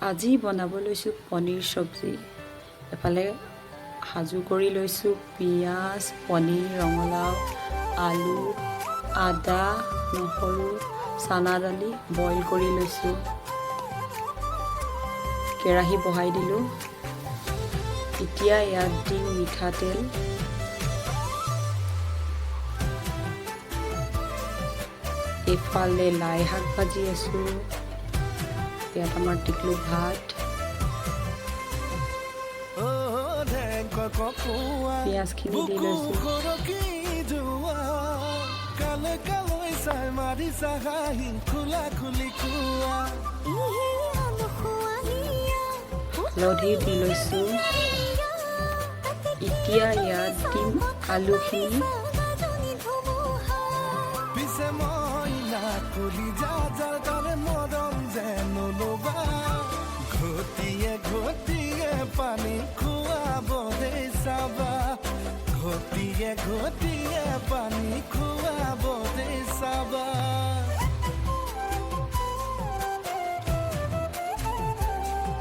আজি বনাব লৈছোঁ পনীৰ চব্জি। এফালে সাজু কৰি লৈছোঁ পিঁয়াজ, পনীৰ, ৰঙালাও, আলু, আদা, নহৰু, চানা দালি বইল কৰি লৈছোঁ। কেৰাহী বহাই দিলোঁ। এতিয়া ইয়াত দিম মিঠাতেল, এইফালে লাই শাক ভাজি আছোঁ। ইয়াত আমাৰ টিকলু ভাত, পিঁয়াজখিনি দি লৈছোঁ। হালধি দি লৈছোঁ। এতিয়া ইয়াত দিম আলুখিনি। পানী খুৱাব দে চাবা, ঘটিয়ে ঘটিয়ে পানী খুৱাব দে চাবা।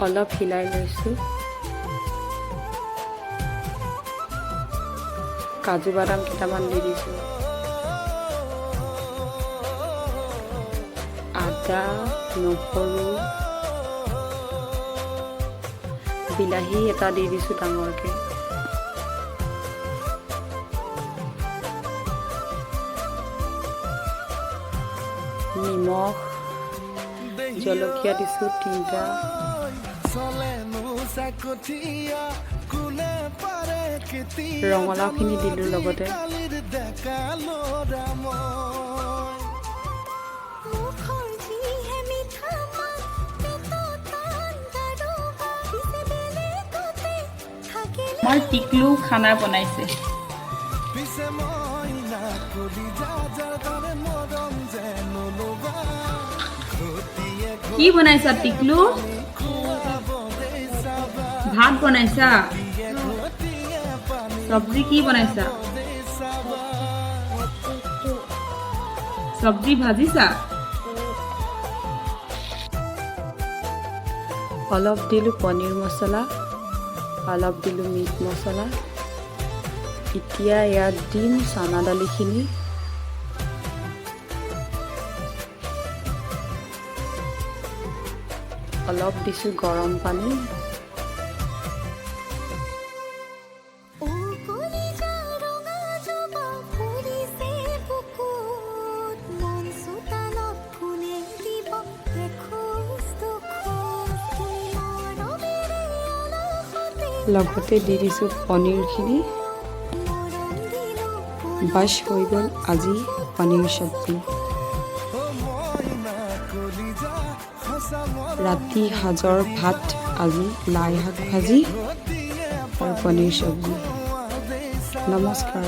অলপ হিলাই লৈছোঁ। কাজু বাদাম কেইটামান দি দিছোঁ। আদা, নহৰু, বিলাহী এটা দি দিছোঁ ডাঙৰকৈ। নিমখ, জলকীয়া দিছোঁ 3টা। ৰঙালাওখিনি দিলোঁ লগতে। আমাৰ টিকলু খানা বনাইছে। কি বনাইছা টিকলু? ভাত বনাইছা? চব্জি কি বনাইছা? চব্জি ভাজিছা? অলপ দিলোঁ পনীৰ মছলা, অলপ দিলোঁ মিট মছলা। এতিয়া ইয়াত দিম চানা দালিখিনি। অলপ দিছোঁ গৰম পানী। লগতে দি দিছোঁ পনীৰখিনি। বাছ হৈ গ'ল আজি পনীৰ চব্জি। ৰাতি সাজৰ ভাত আজি লাই শাক ভাজি আৰু পনীৰ চব্জি। নমস্কাৰ।